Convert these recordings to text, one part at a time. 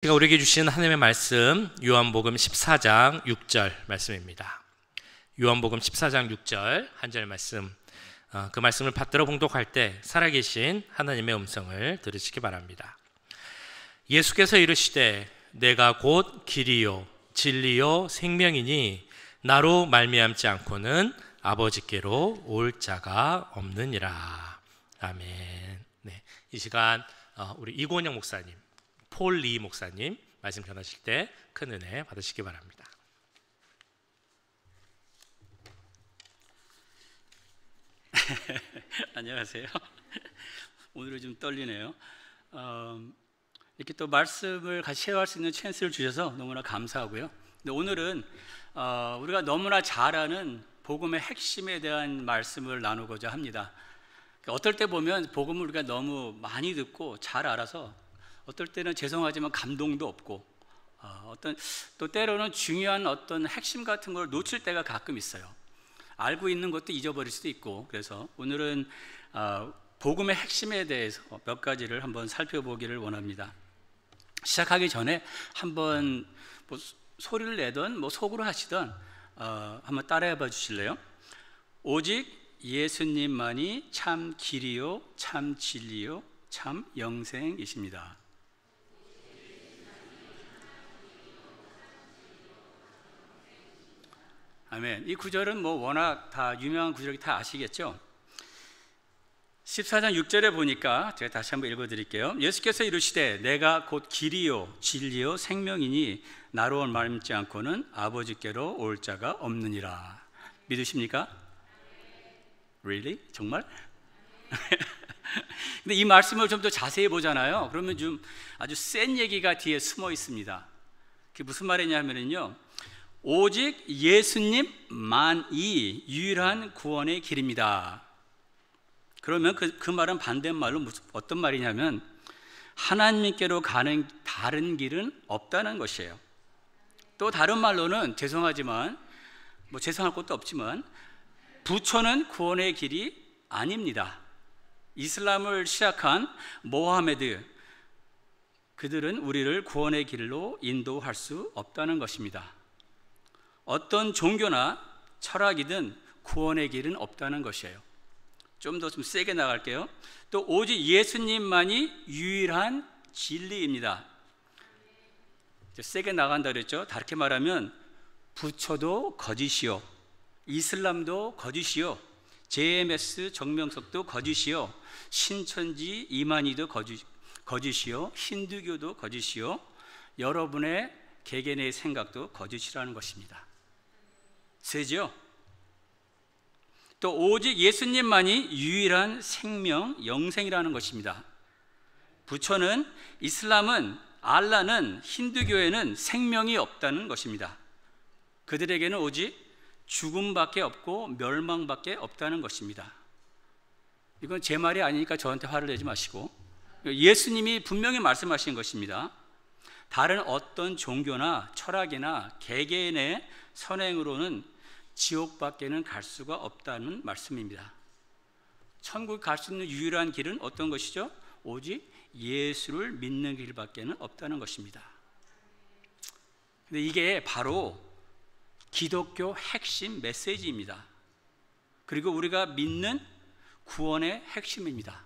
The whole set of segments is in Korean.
제가 우리에게 주신 하나님의 말씀 요한복음 14장 6절 말씀입니다. 요한복음 14장 6절 한 절 말씀, 그 말씀을 받들어 봉독할 때 살아계신 하나님의 음성을 들으시기 바랍니다. 예수께서 이르시되 내가 곧 길이요 진리요 생명이니 나로 말미암지 않고는 아버지께로 올 자가 없느니라. 아멘. 네, 이 시간 우리 이권영 목사님, 폴 리 목사님 말씀 전하실 때 큰 은혜 받으시기 바랍니다. 안녕하세요. 오늘은 좀 떨리네요. 이렇게 또 말씀을 같이 쉐어할 수 있는 찬스를 주셔서 너무나 감사하고요. 근데 오늘은 우리가 너무나 잘 아는 복음의 핵심에 대한 말씀을 나누고자 합니다. 어떨 때 보면 복음을 우리가 너무 많이 듣고 잘 알아서 어떨 때는 죄송하지만 감동도 없고 또 때로는 중요한 어떤 핵심 같은 걸 놓칠 때가 가끔 있어요. 알고 있는 것도 잊어버릴 수도 있고, 그래서 오늘은 복음의 핵심에 대해서 몇 가지를 한번 살펴보기를 원합니다. 시작하기 전에 한번 소리를 내던 속으로 하시던 한번 따라해 봐 주실래요? 오직 예수님만이 참 길이요 참 진리요 참 영생이십니다. 아멘. 이 구절은 워낙 다 유명한 구절이 다 아시겠죠? 14장 6절에 보니까 제가 다시 한번 읽어드릴게요. 예수께서 이르시되 내가 곧 길이요 진리요 생명이니 나로 말미암지 않고는 아버지께로 올 자가 없느니라. 믿으십니까? Really? 정말? 근데 이 말씀을 좀 더 자세히 보잖아요. 그러면 좀 아주 센 얘기가 뒤에 숨어 있습니다. 그게 무슨 말이냐면요, 오직 예수님만이 유일한 구원의 길입니다. 그러면 그 말은 반대말로 어떤 말이냐면 하나님께로 가는 다른 길은 없다는 것이에요. 또 다른 말로는 죄송하지만 죄송할 것도 없지만 부처는 구원의 길이 아닙니다. 이슬람을 시작한 모하메드, 그들은 우리를 구원의 길로 인도할 수 없다는 것입니다. 어떤 종교나 철학이든 구원의 길은 없다는 것이에요. 좀 세게 나갈게요. 또 오직 예수님만이 유일한 진리입니다. 세게 나간다 그랬죠. 다르게 말하면 부처도 거짓이요, 이슬람도 거짓이요, JMS 정명석도 거짓이요, 신천지 이만희도 거짓이요, 힌두교도 거짓이요, 여러분의 개개인의 생각도 거짓이라는 것입니다. 세죠? 또 오직 예수님만이 유일한 생명, 영생이라는 것입니다. 부처는, 이슬람은, 알라는, 힌두교에는 생명이 없다는 것입니다. 그들에게는 오직 죽음밖에 없고 멸망밖에 없다는 것입니다. 이건 제 말이 아니니까 저한테 화를 내지 마시고, 예수님이 분명히 말씀하신 것입니다. 다른 어떤 종교나 철학이나 개개인의 선행으로는 지옥밖에는 갈 수가 없다는 말씀입니다. 천국 갈 수 있는 유일한 길은 어떤 것이죠? 오직 예수를 믿는 길밖에는 없다는 것입니다. 근데 이게 바로 기독교 핵심 메시지입니다. 그리고 우리가 믿는 구원의 핵심입니다.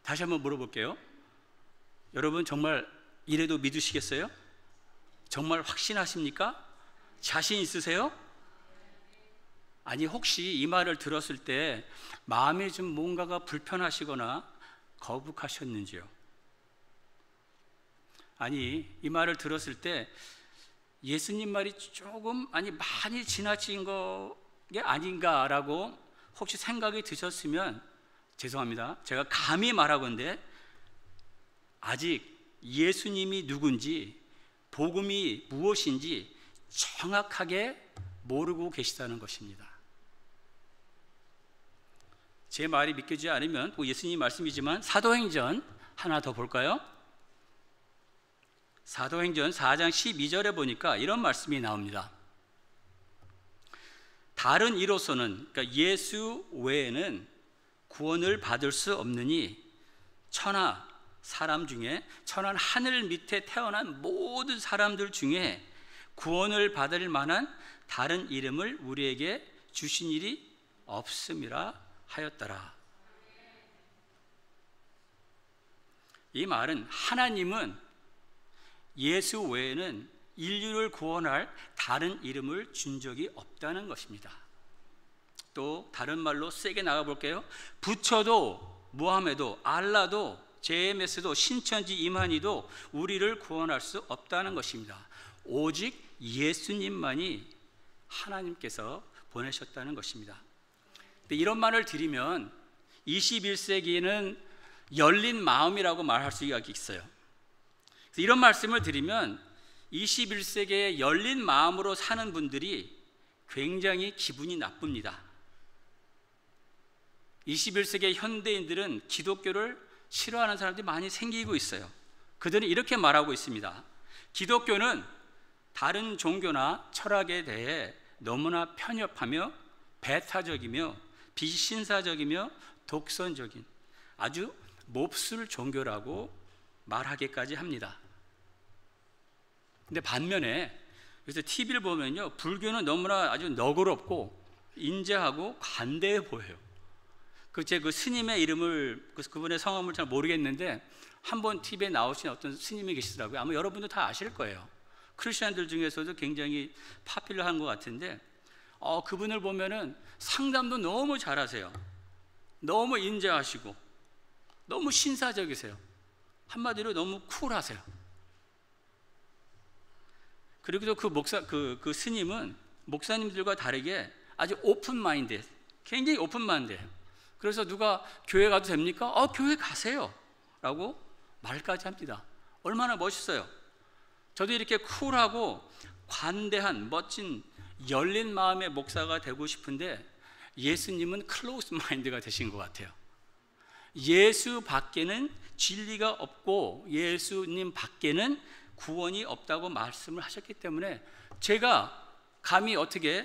다시 한번 물어볼게요. 여러분 정말 이래도 믿으시겠어요? 정말 확신하십니까? 자신 있으세요? 아니, 혹시 이 말을 들었을 때 마음에 좀 뭔가가 불편하시거나 거북하셨는지요? 아니, 이 말을 들었을 때 예수님 말이 많이 지나친 게 아닌가라고 혹시 생각이 드셨으면 죄송합니다. 제가 감히 말하건대 아직 예수님이 누군지, 복음이 무엇인지 정확하게 모르고 계시다는 것입니다. 제 말이 믿기지 않으면 예수님 말씀이지만 사도행전 하나 더 볼까요? 사도행전 4장 12절에 보니까 이런 말씀이 나옵니다. 다른 이로서는, 그러니까 예수 외에는 구원을 받을 수 없느니 천하 사람 중에, 천한 하늘 밑에 태어난 모든 사람들 중에 구원을 받을 만한 다른 이름을 우리에게 주신 일이 없음이라 하였더라. 이 말은 하나님은 예수 외에는 인류를 구원할 다른 이름을 준 적이 없다는 것입니다. 또 다른 말로 세게 나가볼게요. 부처도, 무하메도, 알라도, 제메스도, 신천지 이만희도 우리를 구원할 수 없다는 것입니다. 오직 예수님만이 하나님께서 보내셨다는 것입니다. 이런 말을 드리면 21세기에는 열린 마음이라고 말할 수가 있어요. 이런 말씀을 드리면 21세기에 열린 마음으로 사는 분들이 굉장히 기분이 나쁩니다. 21세기의 현대인들은 기독교를 싫어하는 사람들이 많이 생기고 있어요. 그들은 이렇게 말하고 있습니다. 기독교는 다른 종교나 철학에 대해 너무나 편협하며 배타적이며 비신사적이며 독선적인 아주 몹쓸 종교라고 말하기까지 합니다. 근데 반면에 그래서 TV를 보면요, 불교는 너무나 아주 너그럽고 인자하고 관대해 보여요. 그 스님의 이름을, 그분의 성함을 잘 모르겠는데 한번 TV에 나오신 어떤 스님이 계시더라고요. 아마 여러분도 다 아실 거예요. 크리스천들 중에서도 굉장히 파퓰러한 것 같은데 그분을 보면은 상담도 너무 잘하세요. 너무 인자하시고 너무 신사적이세요. 한마디로 너무 쿨하세요. 그리고 또 그 스님은 목사님들과 다르게 아주 오픈 마인드, 굉장히 오픈 마인드예요. 그래서 누가 교회 가도 됩니까? 교회 가세요 라고 말까지 합니다. 얼마나 멋있어요. 저도 이렇게 쿨하고 관대한 멋진 열린 마음의 목사가 되고 싶은데 예수님은 클로즈 마인드가 되신 것 같아요. 예수 밖에는 진리가 없고 예수님 밖에는 구원이 없다고 말씀을 하셨기 때문에 제가 감히 어떻게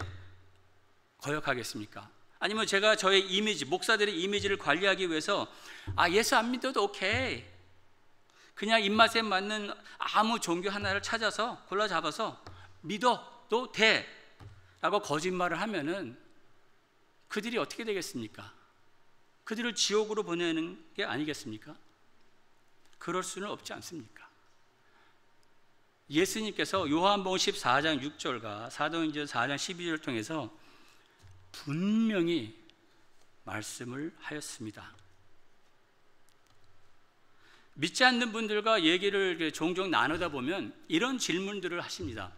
거역하겠습니까? 아니면 제가 저의 이미지, 목사들의 이미지를 관리하기 위해서 예수 안 믿어도 오케이, 그냥 입맛에 맞는 아무 종교 하나를 찾아서 골라 잡아서 믿어도 돼 라고 거짓말을 하면은 그들이 어떻게 되겠습니까? 그들을 지옥으로 보내는 게 아니겠습니까? 그럴 수는 없지 않습니까? 예수님께서 요한복음 14장 6절과 사도행전 4장 12절을 통해서 분명히 말씀을 하였습니다. 믿지 않는 분들과 얘기를 종종 나누다 보면 이런 질문들을 하십니다.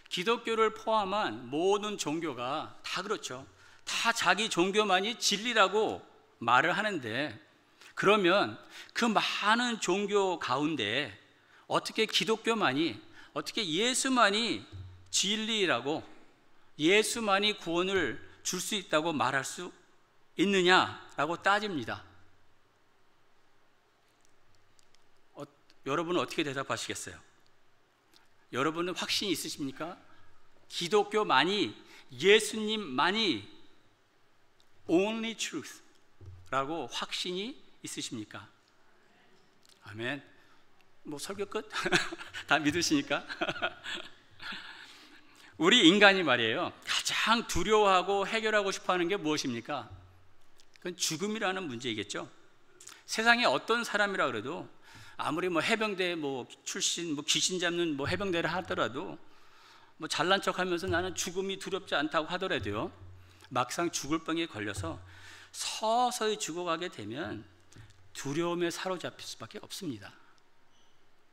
기독교를 포함한 모든 종교가 다 그렇죠. 다 자기 종교만이 진리라고 말을 하는데, 그러면 그 많은 종교 가운데 어떻게 기독교만이, 어떻게 예수만이 진리라고, 예수만이 구원을 줄 수 있다고 말할 수 있느냐라고 따집니다. 여러분은 어떻게 대답하시겠어요? 여러분은 확신이 있으십니까? 기독교만이, 예수님만이 only truth 라고 확신이 있으십니까? 아멘. 설교 끝? 다 믿으시니까? 우리 인간이 말이에요, 가장 두려워하고 해결하고 싶어하는 게 무엇입니까? 그건 죽음이라는 문제이겠죠. 세상에 어떤 사람이라 그래도 아무리 해병대 출신 귀신 잡는 해병대를 하더라도 잘난 척하면서 나는 죽음이 두렵지 않다고 하더라도요, 막상 죽을 병에 걸려서 서서히 죽어가게 되면 두려움에 사로잡힐 수밖에 없습니다.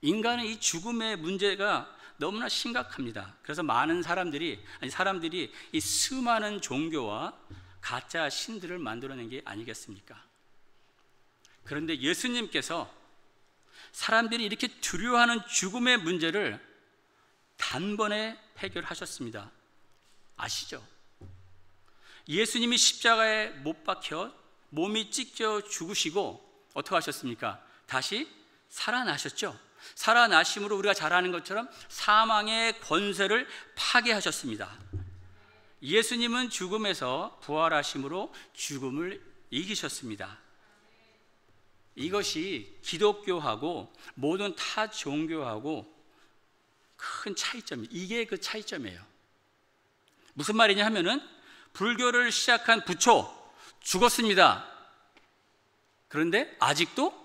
인간은 이 죽음의 문제가 너무나 심각합니다. 그래서 많은 사람들이 이 수많은 종교와 가짜 신들을 만들어낸 게 아니겠습니까? 그런데 예수님께서 사람들이 이렇게 두려워하는 죽음의 문제를 단번에 해결하셨습니다. 아시죠? 예수님이 십자가에 못 박혀 몸이 찢겨 죽으시고 어떻게 하셨습니까? 다시 살아나셨죠. 살아나심으로 우리가 잘 아는 것처럼 사망의 권세를 파괴하셨습니다. 예수님은 죽음에서 부활하심으로 죽음을 이기셨습니다. 이것이 기독교하고 모든 타 종교하고 큰 차이점이에요. 이게 그 차이점이에요. 무슨 말이냐 하면은 불교를 시작한 부처 죽었습니다. 그런데 아직도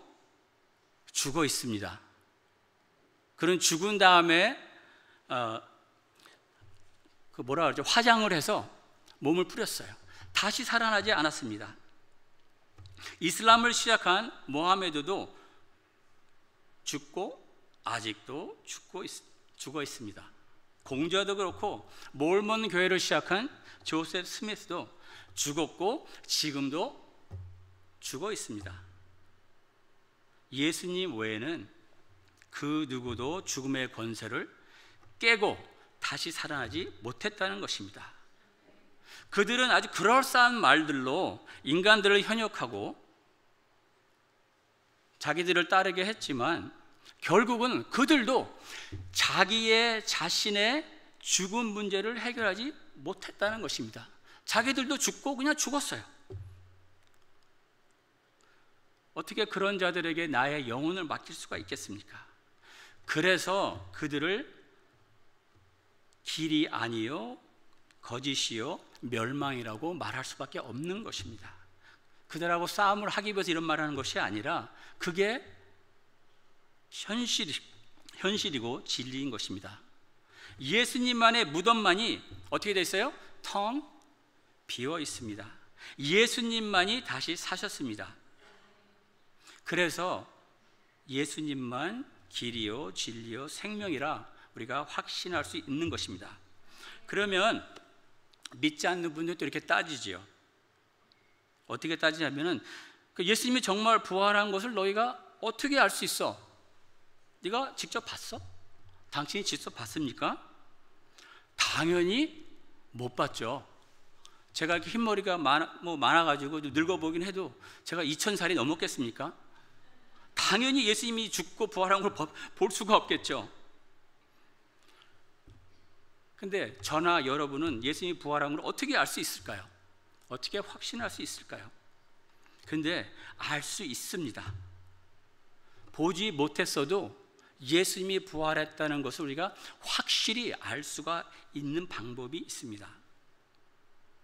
죽어 있습니다. 그런 죽은 다음에 그 뭐라 그러죠? 화장을 해서 몸을 뿌렸어요. 다시 살아나지 않았습니다. 이슬람을 시작한 모하메드도 죽고 아직도 죽어 있습니다. 공자도 그렇고 몰몬 교회를 시작한 조셉 스미스도 죽었고 지금도 죽어 있습니다. 예수님 외에는 그 누구도 죽음의 권세를 깨고 다시 살아나지 못했다는 것입니다. 그들은 아주 그럴싸한 말들로 인간들을 현혹하고 자기들을 따르게 했지만 결국은 그들도 자신의 죽음 문제를 해결하지 못했다는 것입니다. 자기들도 죽고 그냥 죽었어요. 어떻게 그런 자들에게 나의 영혼을 맡길 수가 있겠습니까? 그래서 그들을 길이 아니요 거짓이요 멸망이라고 말할 수밖에 없는 것입니다. 그들하고 싸움을 하기 위해서 이런 말하는 것이 아니라 그게 현실이고 진리인 것입니다. 예수님만의 무덤만이 어떻게 돼 있어요? 텅 비어 있습니다. 예수님만이 다시 사셨습니다. 그래서 예수님만 길이요 진리요 생명이라 우리가 확신할 수 있는 것입니다. 그러면 믿지 않는 분들도 이렇게 따지지요. 어떻게 따지냐면은 예수님이 정말 부활한 것을 너희가 어떻게 알 수 있어? 네가 직접 봤어? 당신이 직접 봤습니까? 당연히 못 봤죠. 제가 이렇게 흰머리가 많아가지고 늙어 보긴 해도 제가 2000살이 넘었겠습니까? 당연히 예수님이 죽고 부활한 걸 볼 수가 없겠죠. 근데 저나 여러분은 예수님이 부활한 걸 어떻게 알 수 있을까요? 어떻게 확신할 수 있을까요? 근데 알 수 있습니다. 보지 못했어도 예수님이 부활했다는 것을 우리가 확실히 알 수가 있는 방법이 있습니다.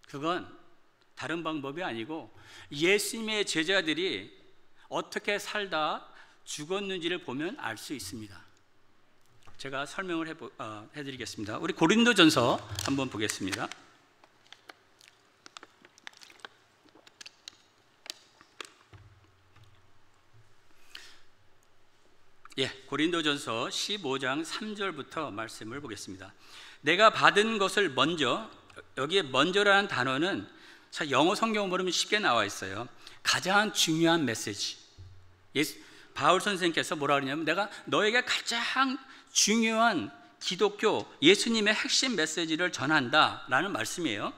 그건 다른 방법이 아니고 예수님의 제자들이 어떻게 살다 죽었는지를 보면 알 수 있습니다. 제가 설명을 해드리겠습니다. 우리 고린도전서 한번 보겠습니다. 고린도전서 15장 3절부터 말씀을 보겠습니다. 내가 받은 것을 먼저, 여기에 먼저라는 단어는 영어 성경 보면 쉽게 나와 있어요. 가장 중요한 메시지. 바울 선생님께서 뭐라 그러냐면 내가 너에게 가장 중요한 기독교 예수님의 핵심 메시지를 전한다 라는 말씀이에요.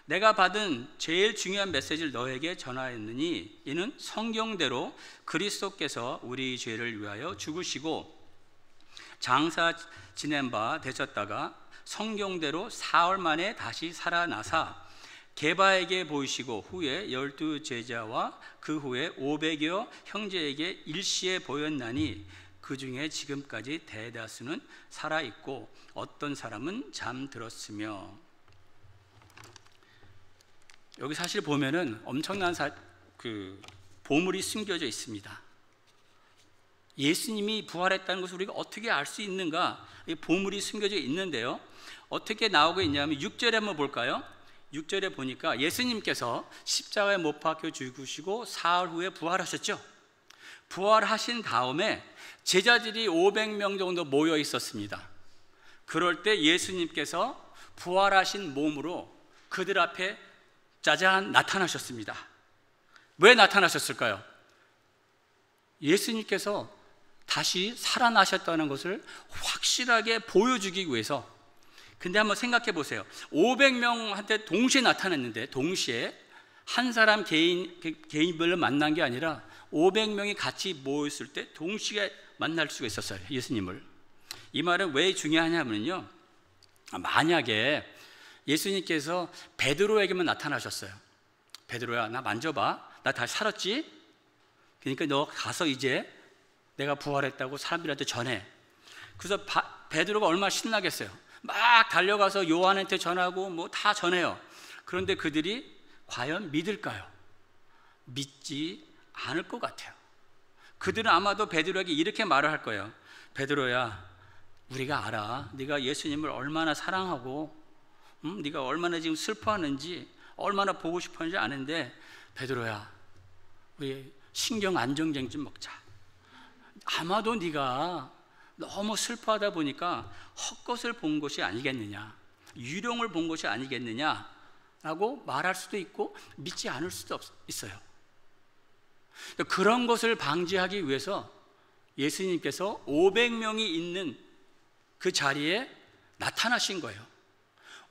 내가 받은 제일 중요한 메시지를 너에게 전하였느니 이는 성경대로 그리스도께서 우리 죄를 위하여 죽으시고 장사 지낸 바 되셨다가 성경대로 사흘 만에 다시 살아나사 게바에게 보이시고 후에 12 제자와 그 후에 500여 형제에게 일시에 보였나니 그 중에 지금까지 대다수는 살아있고 어떤 사람은 잠들었으며. 여기 사실 보면은 엄청난 보물이 숨겨져 있습니다. 예수님이 부활했다는 것을 우리가 어떻게 알 수 있는가? 이 보물이 숨겨져 있는데요. 어떻게 나오고 있냐면 6절에 한번 볼까요? 6절에 보니까 예수님께서 십자가에 못 박혀 죽으시고 사흘 후에 부활하셨죠. 부활하신 다음에 제자들이 500명 정도 모여 있었습니다. 그럴 때 예수님께서 부활하신 몸으로 그들 앞에 짜잔 나타나셨습니다. 왜 나타나셨을까요? 예수님께서 다시 살아나셨다는 것을 확실하게 보여주기 위해서. 근데 한번 생각해 보세요. 500명한테 동시에 나타났는데, 동시에 한 사람 개인별로 만난 게 아니라 500명이 같이 모였을 때 동시에 만날 수가 있었어요, 예수님을. 이 말은 왜 중요하냐면요, 만약에 예수님께서 베드로에게만 나타나셨어요. 베드로야, 나 만져봐. 나 다시 살았지? 그러니까 너 가서 이제 내가 부활했다고 사람들한테 전해. 그래서 베드로가 얼마나 신나겠어요. 막 달려가서 요한한테 전하고 뭐 다 전해요. 그런데 그들이 과연 믿을까요? 믿지 않을 것 같아요. 그들은 아마도 베드로에게 이렇게 말을 할 거예요. 베드로야, 우리가 알아. 네가 예수님을 얼마나 사랑하고 네가 얼마나 지금 슬퍼하는지, 얼마나 보고 싶어하는지 아는데, 베드로야, 우리 신경 안정제 좀 먹자. 아마도 네가 너무 슬퍼하다 보니까 헛것을 본 것이 아니겠느냐, 유령을 본 것이 아니겠느냐라고 말할 수도 있고 믿지 않을 수도 있어요. 그런 것을 방지하기 위해서 예수님께서 500명이 있는 그 자리에 나타나신 거예요.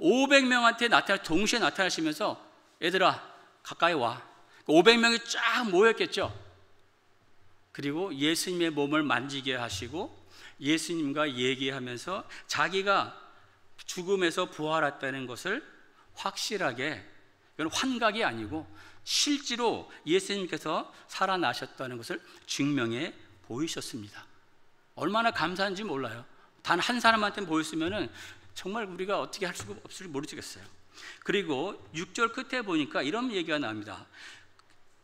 500명한테 동시에 나타나시면서 얘들아 가까이 와. 500명이 쫙 모였겠죠. 그리고 예수님의 몸을 만지게 하시고 예수님과 얘기하면서 자기가 죽음에서 부활했다는 것을 확실하게, 이건 환각이 아니고 실제로 예수님께서 살아나셨다는 것을 증명해 보이셨습니다. 얼마나 감사한지 몰라요. 단 한 사람한테 보였으면 정말 우리가 어떻게 할 수가 없을지 모르겠어요. 그리고 6절 끝에 보니까 이런 얘기가 나옵니다.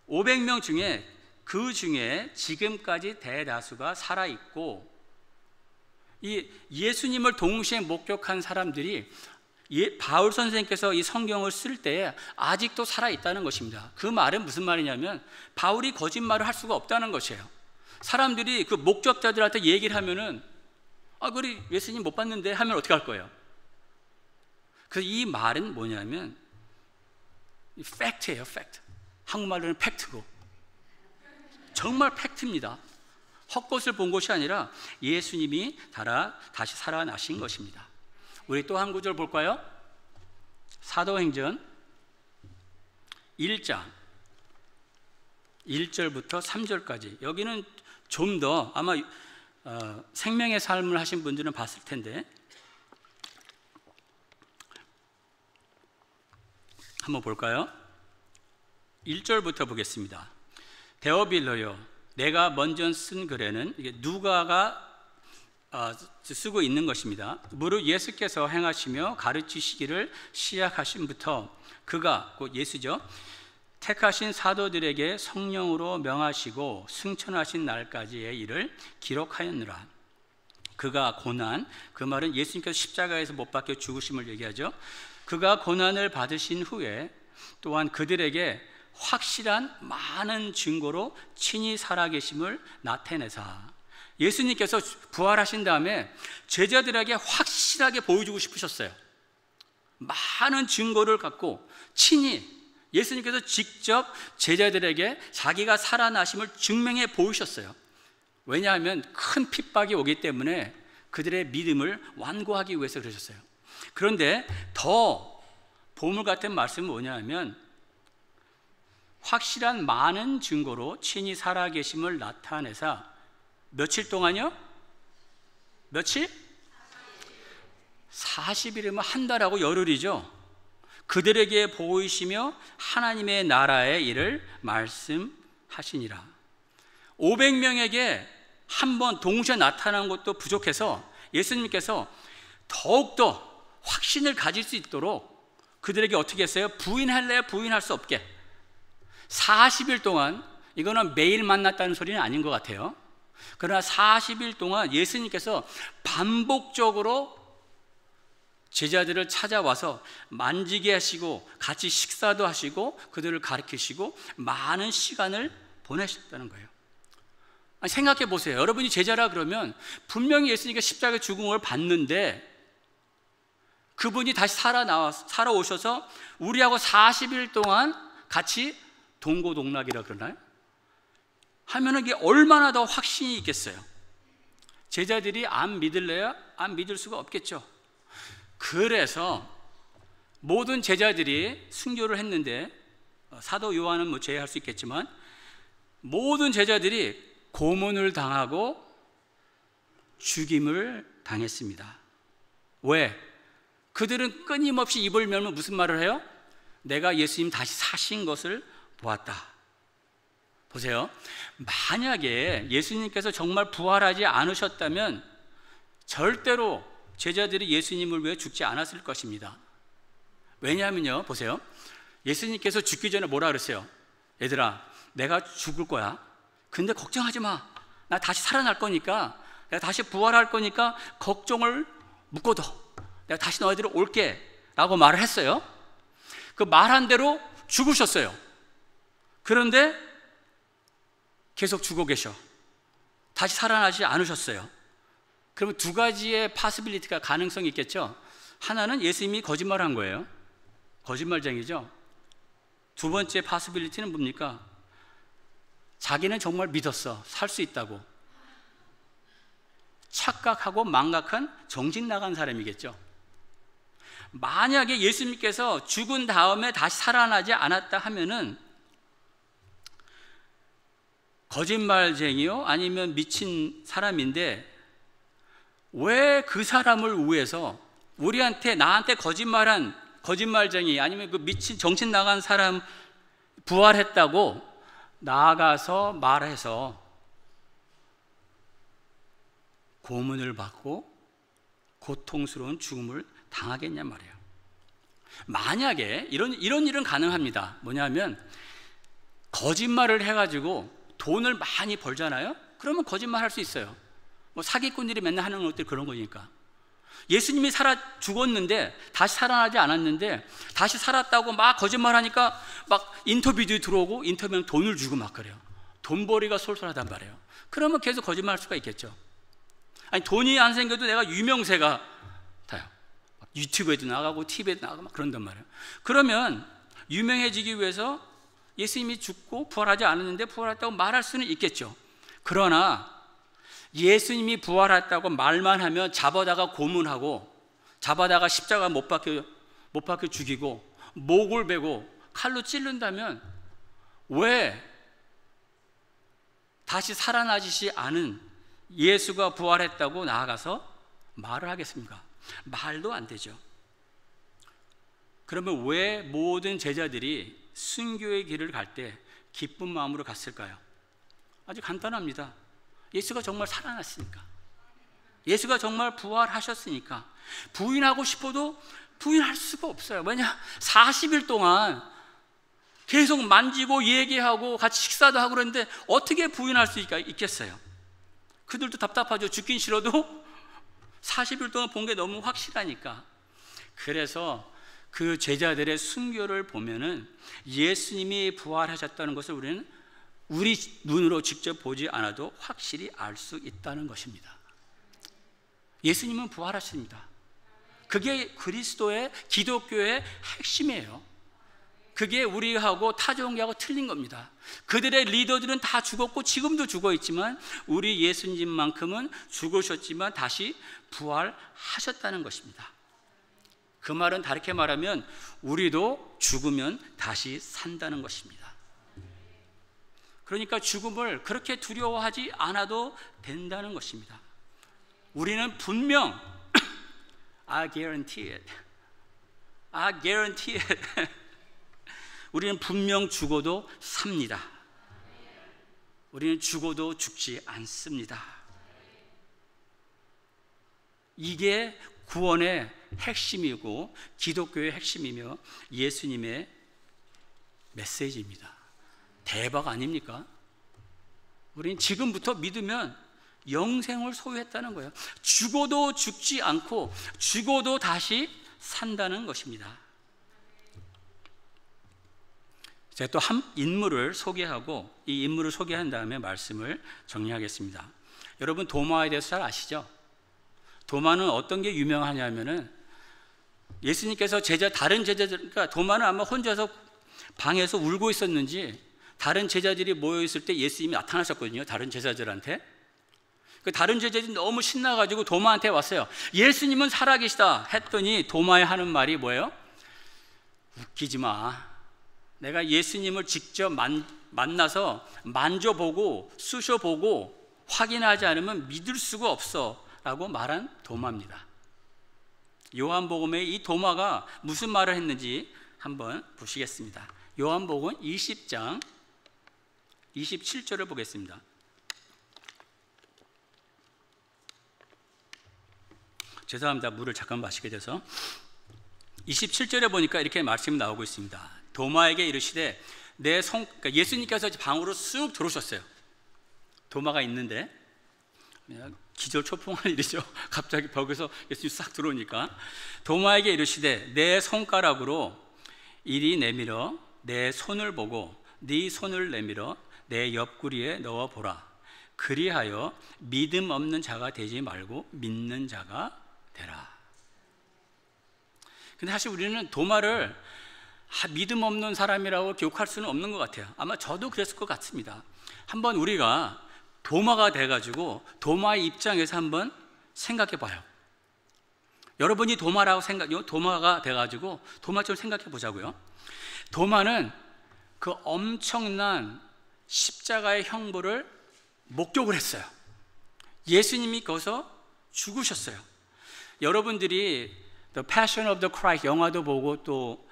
500명 중에 그 중에 지금까지 대다수가 살아있고, 이 예수님을 동시에 목격한 사람들이 바울 선생님께서 이 성경을 쓸 때에 아직도 살아있다는 것입니다. 그 말은 무슨 말이냐면 바울이 거짓말을 할 수가 없다는 것이에요. 사람들이 그 목격자들한테 얘기를 하면은 그래 예수님 못 봤는데 하면 어떻게 할 거예요? 그래서 이 말은 뭐냐면 팩트예요. 팩트. 한국말로는 팩트고 정말 팩트입니다. 헛것을 본 것이 아니라 예수님이 다시 살아나신 것입니다. 우리 또 한 구절 볼까요? 사도행전 1장 1절부터 3절까지. 여기는 좀 더 아마 생명의 삶을 하신 분들은 봤을 텐데 한번 볼까요? 1절부터 보겠습니다. 데오빌로요, 내가 먼저 쓴 글에는 이게 누가가 쓰고 있는 것입니다. 무릇 예수께서 행하시며 가르치시기를 시작하신부터 그가, 곧 예수죠, 택하신 사도들에게 성령으로 명하시고 승천하신 날까지의 일을 기록하였느라. 그가 고난, 그 말은 예수님께서 십자가에서 못 박혀 죽으심을 얘기하죠. 그가 고난을 받으신 후에 또한 그들에게 확실한 많은 증거로 친히 살아계심을 나타내사. 예수님께서 부활하신 다음에 제자들에게 확실하게 보여주고 싶으셨어요. 많은 증거를 갖고 친히 예수님께서 직접 제자들에게 자기가 살아나심을 증명해 보이셨어요. 왜냐하면 큰 핍박이 오기 때문에 그들의 믿음을 완고하기 위해서 그러셨어요. 그런데 더 보물 같은 말씀은 뭐냐면 확실한 많은 증거로 친히 살아계심을 나타내사 며칠 동안요? 며칠? 40일이면 한 달하고 열흘이죠. 그들에게 보이시며 하나님의 나라의 일을 말씀하시니라. 500명에게 한 번 동시에 나타난 것도 부족해서 예수님께서 더욱더 확신을 가질 수 있도록 그들에게 어떻게 했어요? 부인할래야 부인할 수 없게 40일 동안, 이거는 매일 만났다는 소리는 아닌 것 같아요. 그러나 40일 동안 예수님께서 반복적으로 제자들을 찾아와서 만지게 하시고 같이 식사도 하시고 그들을 가르치시고 많은 시간을 보내셨다는 거예요. 생각해 보세요. 여러분이 제자라 그러면 분명히 예수님께서 십자가의 죽음을 봤는데 그분이 다시 살아오셔서 우리하고 40일 동안 같이 동고동락이라 그러나요? 하면 이게 얼마나 더 확신이 있겠어요. 제자들이 안 믿을래야 안 믿을 수가 없겠죠. 그래서 모든 제자들이 순교를 했는데, 사도 요한은 뭐 제외할 수 있겠지만 모든 제자들이 고문을 당하고 죽임을 당했습니다. 왜? 그들은 끊임없이 입을 열면 무슨 말을 해요? 내가 예수님 다시 사신 것을 보았다. 보세요. 만약에 예수님께서 정말 부활하지 않으셨다면 절대로 제자들이 예수님을 위해 죽지 않았을 것입니다. 왜냐하면요, 보세요. 예수님께서 죽기 전에 뭐라 그랬어요? 얘들아, 내가 죽을 거야. 근데 걱정하지 마. 나 다시 살아날 거니까, 내가 다시 부활할 거니까 걱정을 묶어둬. 내가 다시 너희들을 올게 라고 말을 했어요. 그 말한 대로 죽으셨어요. 그런데 계속 죽어 계셔. 다시 살아나지 않으셨어요. 그러면 두 가지의 파시빌리티가 가능성이 있겠죠. 하나는 예수님이 거짓말한 거예요. 거짓말쟁이죠. 두 번째 파시빌리티는 뭡니까? 자기는 정말 믿었어. 살 수 있다고. 착각하고 망각한 정신 나간 사람이겠죠. 만약에 예수님께서 죽은 다음에 다시 살아나지 않았다 하면은 거짓말쟁이요? 아니면 미친 사람인데 왜 그 사람을 위해서 나한테 거짓말한 거짓말쟁이 아니면 그 미친 정신 나간 사람 부활했다고 나아가서 말해서 고문을 받고 고통스러운 죽음을 당하겠냔 말이에요. 만약에 이런 일은 가능합니다. 뭐냐면 거짓말을 해가지고 돈을 많이 벌잖아요. 그러면 거짓말 할 수 있어요. 뭐 사기꾼들이 맨날 하는 것들 그런 거니까. 예수님이 죽었는데 다시 살아나지 않았는데 다시 살았다고 막 거짓말하니까 막 인터뷰도 들어오고 인터뷰는 돈을 주고 막 그래요. 돈벌이가 솔솔하단 말이에요. 그러면 계속 거짓말할 수가 있겠죠. 아니 돈이 안 생겨도 내가 유명세가 타요. 유튜브에도 나가고 TV에도 나가고 막 그런단 말이에요. 그러면 유명해지기 위해서 예수님이 죽고 부활하지 않았는데 부활했다고 말할 수는 있겠죠. 그러나 예수님이 부활했다고 말만 하면 잡아다가 고문하고 잡아다가 십자가 못 박혀 죽이고 목을 베고 칼로 찔른다면 왜 다시 살아나지 않은 예수가 부활했다고 나아가서 말을 하겠습니까? 말도 안 되죠. 그러면 왜 모든 제자들이 순교의 길을 갈 때 기쁜 마음으로 갔을까요? 아주 간단합니다. 예수가 정말 살아났으니까. 예수가 정말 부활하셨으니까. 부인하고 싶어도 부인할 수가 없어요. 왜냐? 40일 동안 계속 만지고 얘기하고 같이 식사도 하고 그랬는데 어떻게 부인할 수 있겠어요? 그들도 답답하죠. 죽긴 싫어도 40일 동안 본 게 너무 확실하니까. 그래서 그 제자들의 순교를 보면은 예수님이 부활하셨다는 것을 우리는 우리 눈으로 직접 보지 않아도 확실히 알 수 있다는 것입니다. 예수님은 부활하십니다. 그게 그리스도의 기독교의 핵심이에요. 그게 우리하고 타종교하고 틀린 겁니다. 그들의 리더들은 다 죽었고 지금도 죽어 있지만 우리 예수님만큼은 죽으셨지만 다시 부활하셨다는 것입니다. 그 말은 다르게 말하면 우리도 죽으면 다시 산다는 것입니다. 그러니까 죽음을 그렇게 두려워하지 않아도 된다는 것입니다. 우리는 분명 I guarantee it. I guarantee it. 우리는 분명 죽어도 삽니다. 우리는 죽어도 죽지 않습니다. 이게 구원의 핵심이고 기독교의 핵심이며 예수님의 메시지입니다. 대박 아닙니까? 우리는 지금부터 믿으면 영생을 소유했다는 거예요. 죽어도 죽지 않고 죽어도 다시 산다는 것입니다. 제가 또 한 인물을 소개하고 이 인물을 소개한 다음에 말씀을 정리하겠습니다. 여러분 도마에 대해서 잘 아시죠? 도마는 어떤 게 유명하냐면은 예수님께서 다른 제자들, 그러니까 도마는 아마 혼자서 방에서 울고 있었는지 다른 제자들이 모여 있을 때 예수님이 나타나셨거든요. 다른 제자들한테. 그 다른 제자들이 너무 신나가지고 도마한테 왔어요. 예수님은 살아계시다 했더니 도마에 하는 말이 뭐예요? 웃기지 마. 내가 예수님을 직접 만나서 만져보고 쑤셔보고 확인하지 않으면 믿을 수가 없어 라고 말한 도마입니다. 요한복음에 이 도마가 무슨 말을 했는지 한번 보시겠습니다. 요한복음 20장 27절을 보겠습니다. 죄송합니다. 물을 잠깐 마시게 돼서. 27절에 보니까 이렇게 말씀이 나오고 있습니다. 도마에게 이르시되 그러니까 예수님께서 방으로 쑥 들어오셨어요. 도마가 있는데 기절초풍할 일이죠. 갑자기 벽에서 예수님이 싹 들어오니까. 도마에게 이르시되 내 손가락으로 이리 내밀어 내 손을 보고 네 손을 내밀어 내 옆구리에 넣어 보라. 그리하여 믿음 없는 자가 되지 말고 믿는 자가 되라. 근데 사실 우리는 도마를 믿음 없는 사람이라고 기억할 수는 없는 것 같아요. 아마 저도 그랬을 것 같습니다. 한번 우리가 도마가 돼가지고 도마의 입장에서 한번 생각해 봐요. 여러분이 도마가 돼가지고 도마처럼 생각해 보자고요. 도마는 그 엄청난 십자가의 형벌을 목격을 했어요. 예수님이 거기서 죽으셨어요. 여러분들이 The Passion of the Christ 영화도 보고 또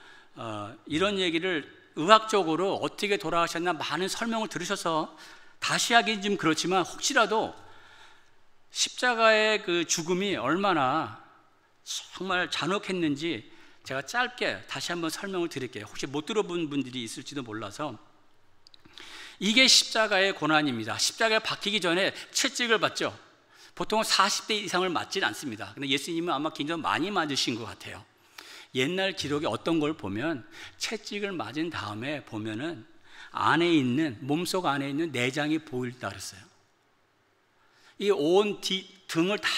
이런 얘기를 의학적으로 어떻게 돌아가셨나 많은 설명을 들으셔서 다시 하긴 좀 그렇지만 혹시라도 십자가의 그 죽음이 얼마나 정말 잔혹했는지 제가 짧게 다시 한번 설명을 드릴게요. 혹시 못 들어본 분들이 있을지도 몰라서. 이게 십자가의 고난입니다. 십자가에 박히기 전에 채찍을 받죠. 보통은 40대 이상을 맞진 않습니다. 근데 예수님은 아마 굉장히 많이 맞으신 것 같아요. 옛날 기록에 어떤 걸 보면 채찍을 맞은 다음에 보면은 몸속 안에 있는 내장이 보인다 그랬어요. 이 온 등을 다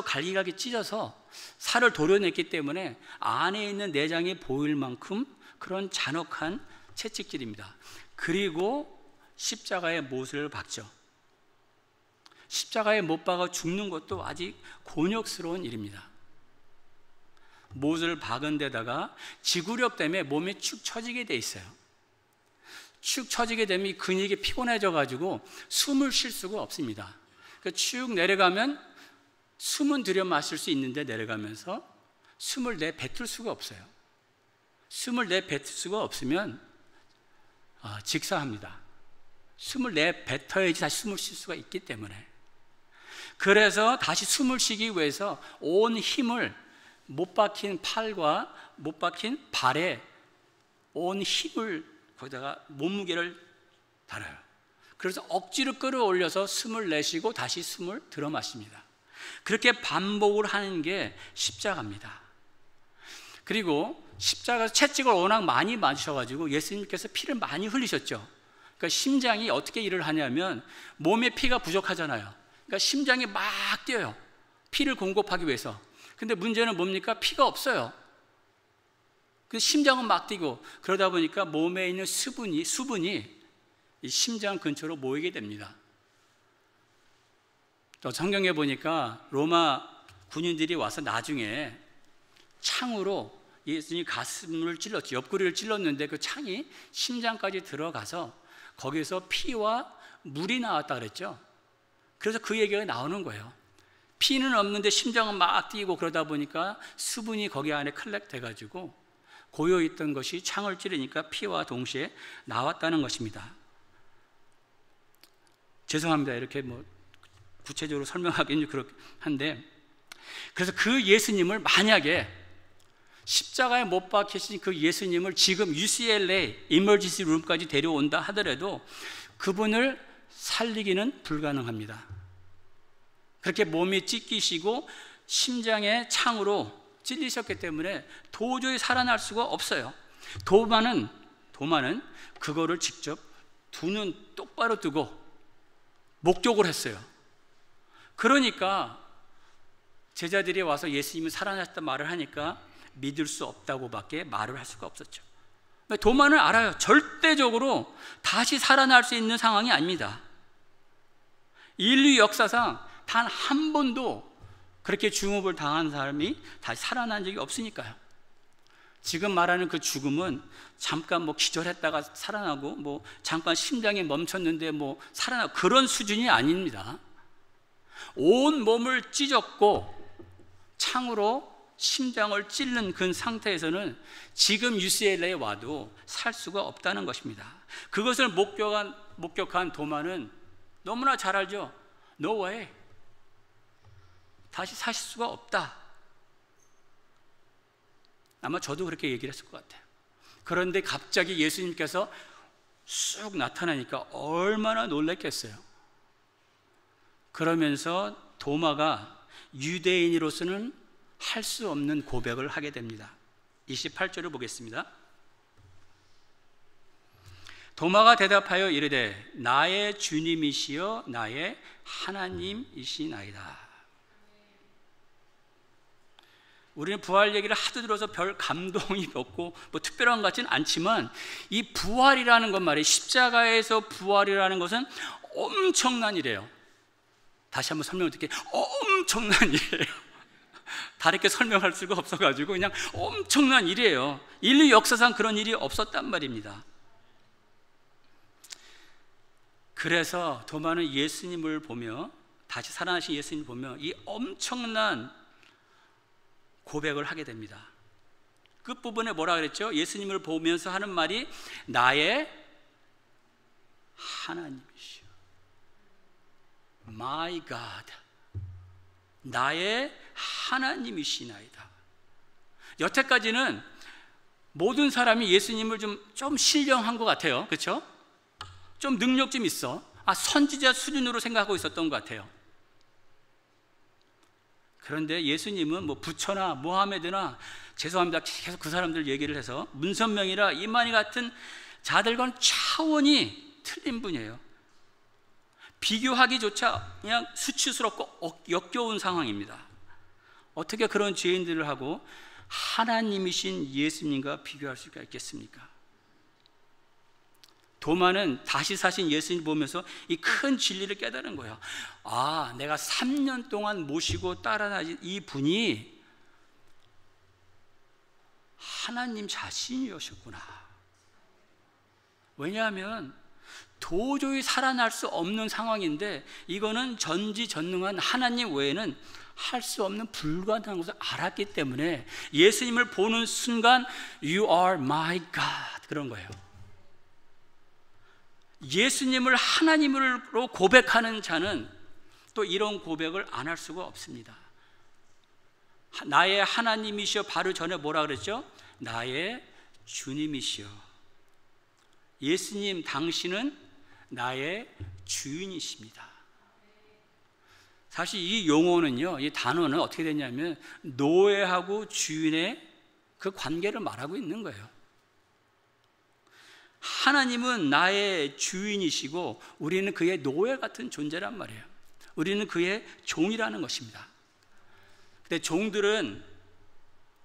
갈기갈기 찢어서 살을 도려냈기 때문에 안에 있는 내장이 보일 만큼 그런 잔혹한 채찍질입니다. 그리고 십자가에 못을 박죠. 십자가에 못 박아 죽는 것도 아직 곤욕스러운 일입니다. 못을 박은 데다가 지구력 때문에 몸이 축 처지게 돼 있어요. 축 처지게 되면 이 근육이 피곤해져 가지고 숨을 쉴 수가 없습니다. 쭉 내려가면 숨은 들여 마실 수 있는데 내려가면서 숨을 내뱉을 수가 없어요. 숨을 내뱉을 수가 없으면 직사합니다. 숨을 내뱉어야지 다시 숨을 쉴 수가 있기 때문에. 그래서 다시 숨을 쉬기 위해서 온 힘을 못 박힌 팔과 못 박힌 발에 온 힘을 거기다가 몸무게를 달아요. 그래서 억지로 끌어올려서 숨을 내쉬고 다시 숨을 들어 마십니다. 그렇게 반복을 하는 게 십자가입니다. 그리고 십자가에서 채찍을 워낙 많이 맞으셔가지고 예수님께서 피를 많이 흘리셨죠. 그러니까 심장이 어떻게 일을 하냐면 몸에 피가 부족하잖아요. 그러니까 심장이 막 뛰어요. 피를 공급하기 위해서. 근데 문제는 뭡니까? 피가 없어요. 그 심장은 막 뛰고 그러다 보니까 몸에 있는 수분이 이 심장 근처로 모이게 됩니다. 또 성경에 보니까 로마 군인들이 와서 나중에 창으로 예수님 가슴을 찔렀죠. 옆구리를 찔렀는데 그 창이 심장까지 들어가서 거기서 피와 물이 나왔다 그랬죠. 그래서 그 얘기가 나오는 거예요. 피는 없는데 심장은 막 뛰고 그러다 보니까 수분이 거기 안에 컬렉트 해가지고 고여있던 것이 창을 찌르니까 피와 동시에 나왔다는 것입니다. 죄송합니다. 이렇게 구체적으로 설명하기는 그렇긴 한데, 그래서 그 예수님을 만약에 십자가에 못 박히신 그 예수님을 지금 UCLA 이머전시 룸까지 데려온다 하더라도 그분을 살리기는 불가능합니다. 그렇게 몸이 찢기시고 심장에 창으로 찔리셨기 때문에 도저히 살아날 수가 없어요. 도마는 그거를 직접 두 눈 똑바로 뜨고 목격을 했어요. 그러니까 제자들이 와서 예수님이 살아나셨다 말을 하니까 믿을 수 없다고밖에 말을 할 수가 없었죠. 도마는 알아요. 절대적으로 다시 살아날 수 있는 상황이 아닙니다. 인류 역사상 단 한 번도 그렇게 죽음을 당한 사람이 다시 살아난 적이 없으니까요. 지금 말하는 그 죽음은 잠깐 기절했다가 살아나고 잠깐 심장이 멈췄는데 살아나고 그런 수준이 아닙니다. 온 몸을 찢었고 창으로 심장을 찔른 그 상태에서는 지금 UCLA에 와도 살 수가 없다는 것입니다. 그것을 목격한 목격한 도마는 너무나 잘 알죠. No way. 다시 사실 수가 없다. 아마 저도 그렇게 얘기를 했을 것 같아요. 그런데 갑자기 예수님께서 쑥 나타나니까 얼마나 놀랐겠어요. 그러면서 도마가 유대인으로서는 할 수 없는 고백을 하게 됩니다. 28절을 보겠습니다. 도마가 대답하여 이르되 나의 주님이시여 나의 하나님이시나이다. 우리는 부활 얘기를 하도 들어서 별 감동이 없고 뭐 특별한 것 같지는 않지만 이 부활이라는 것 말이에요. 십자가에서 부활이라는 것은 엄청난 일이에요. 다시 한번 설명을 드릴게요. 엄청난 일이에요. 다르게 설명할 수가 없어가지고 그냥 엄청난 일이에요. 인류 역사상 그런 일이 없었단 말입니다. 그래서 도마는 예수님을 보며, 다시 살아나신 예수님을 보며 이 엄청난 고백을 하게 됩니다. 끝부분에 뭐라 그랬죠? 예수님을 보면서 하는 말이 나의 하나님이시여, My God, 나의 하나님이시나이다. 여태까지는 모든 사람이 예수님을 좀 신령한 것 같아요. 그렇죠? 좀 능력 좀 있어. 선지자 수준으로 생각하고 있었던 것 같아요. 그런데 예수님은 뭐 부처나 모하메드나, 죄송합니다, 계속 그 사람들 얘기를 해서, 문선명이라 이만희 같은 자들과는 차원이 틀린 분이에요. 비교하기조차 그냥 수치스럽고 역겨운 상황입니다. 어떻게 그런 죄인들을 하고 하나님이신 예수님과 비교할 수가 있겠습니까? 도마는 다시 사신 예수님 보면서 이 큰 진리를 깨달은 거예요. 내가 3년 동안 모시고 따라다닌 이 분이 하나님 자신이었구나. 왜냐하면 도저히 살아날 수 없는 상황인데 이거는 전지전능한 하나님 외에는 할 수 없는 불가능한 것을 알았기 때문에 예수님을 보는 순간 You are my God, 그런 거예요. 예수님을 하나님으로 고백하는 자는 또 이런 고백을 안 할 수가 없습니다. 나의 하나님이시여, 바로 전에 뭐라 그랬죠? 나의 주님이시여. 예수님, 당신은 나의 주인이십니다. 사실 이 용어는요, 이 단어는 어떻게 되냐면 노예하고 주인의 그 관계를 말하고 있는 거예요. 하나님은 나의 주인이시고 우리는 그의 노예 같은 존재란 말이에요. 우리는 그의 종이라는 것입니다. 근데 종들은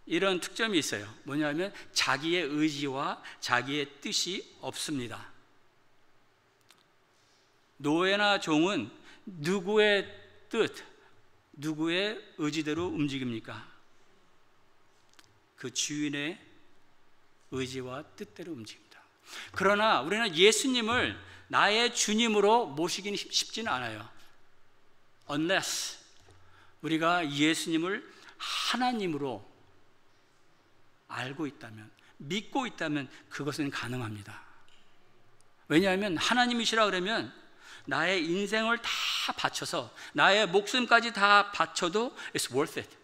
이런 특점이 있어요. 뭐냐면 자기의 의지와 자기의 뜻이 없습니다. 노예나 종은 누구의 뜻, 누구의 의지대로 움직입니까? 그 주인의 의지와 뜻대로 움직입니다. 그러나 우리는 예수님을 나의 주님으로 모시기는 쉽지는 않아요. Unless 우리가 예수님을 하나님으로 알고 있다면, 믿고 있다면 그것은 가능합니다. 왜냐하면 하나님이시라 그러면 나의 인생을 다 바쳐서, 나의 목숨까지 다 바쳐도 It's worth it.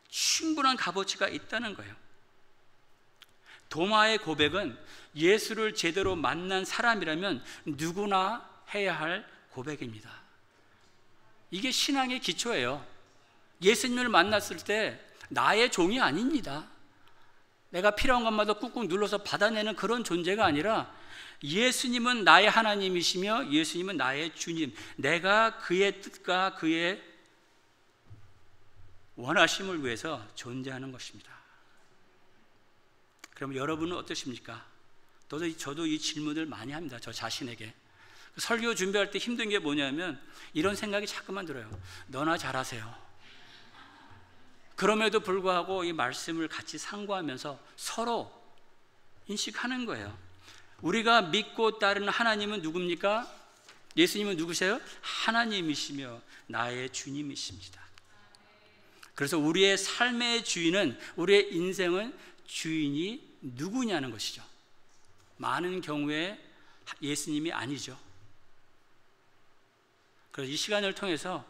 충분한 값어치가 있다는 거예요. 도마의 고백은 예수를 제대로 만난 사람이라면 누구나 해야 할 고백입니다. 이게 신앙의 기초예요. 예수님을 만났을 때 나의 종이 아닙니다. 내가 필요한 것마다 꾹꾹 눌러서 받아내는 그런 존재가 아니라 예수님은 나의 하나님이시며 예수님은 나의 주님, 내가 그의 뜻과 그의 원하심을 위해서 존재하는 것입니다. 그럼 여러분은 어떠십니까? 저도 이 질문을 많이 합니다. 저 자신에게. 설교 준비할 때 힘든 게 뭐냐면 이런 생각이 자꾸만 들어요. 너나 잘하세요. 그럼에도 불구하고 이 말씀을 같이 상고하면서 서로 인식하는 거예요. 우리가 믿고 따르는 하나님은 누굽니까? 예수님은 누구세요? 하나님이시며 나의 주님이십니다. 그래서 우리의 삶의 주인은, 우리의 인생은 주인이 누구냐는 것이죠. 많은 경우에 예수님이 아니죠. 그래서 이 시간을 통해서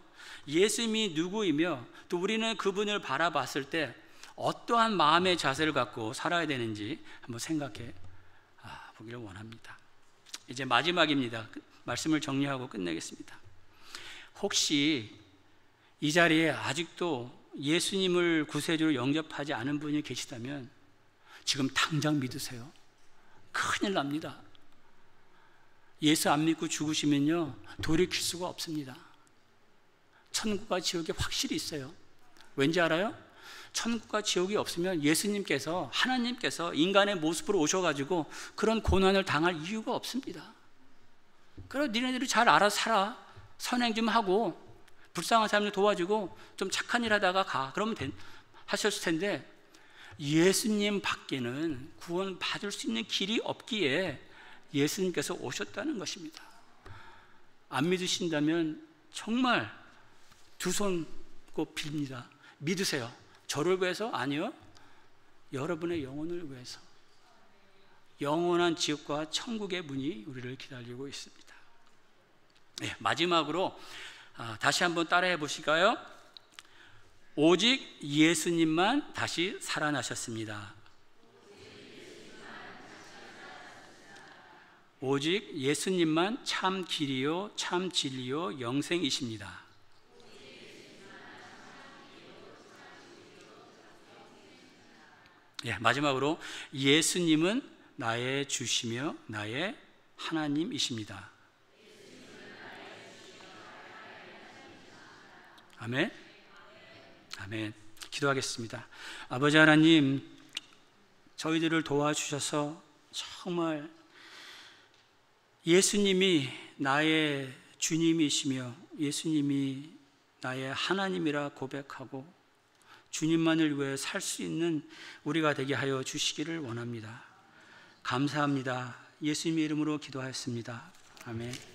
예수님이 누구이며 또 우리는 그분을 바라봤을 때 어떠한 마음의 자세를 갖고 살아야 되는지 한번 생각해 보기를 원합니다. 이제 마지막입니다. 말씀을 정리하고 끝내겠습니다. 혹시 이 자리에 아직도 예수님을 구세주로 영접하지 않은 분이 계시다면 지금 당장 믿으세요. 큰일 납니다. 예수 안 믿고 죽으시면요, 돌이킬 수가 없습니다. 천국과 지옥이 확실히 있어요. 왠지 알아요? 천국과 지옥이 없으면 예수님께서, 하나님께서 인간의 모습으로 오셔가지고 그런 고난을 당할 이유가 없습니다. 그래, 니네들이 잘 알아서 살아. 선행 좀 하고 불쌍한 사람들 도와주고 좀 착한 일 하다가 가. 그러면 하셨을 텐데 예수님 밖에는 구원 받을 수 있는 길이 없기에 예수님께서 오셨다는 것입니다. 안 믿으신다면 정말 두 손 꼭 빕니다. 믿으세요. 저를 위해서? 아니요. 여러분의 영혼을 위해서. 영원한 지옥과 천국의 문이 우리를 기다리고 있습니다. 네, 마지막으로 다시 한번 따라해 보실까요? 오직 예수님만 다시 살아나셨습니다. 오직 예수님만 참 길이요 참 진리요 영생이십니다. 예, 마지막으로 예수님은 나의 주시며 나의 하나님이십니다. 아멘. 아멘. 기도하겠습니다. 아버지 하나님, 저희들을 도와주셔서 정말 예수님이 나의 주님이시며 예수님이 나의 하나님이라 고백하고 주님만을 위해 살 수 있는 우리가 되게 하여 주시기를 원합니다. 감사합니다. 예수님의 이름으로 기도하였습니다. 아멘.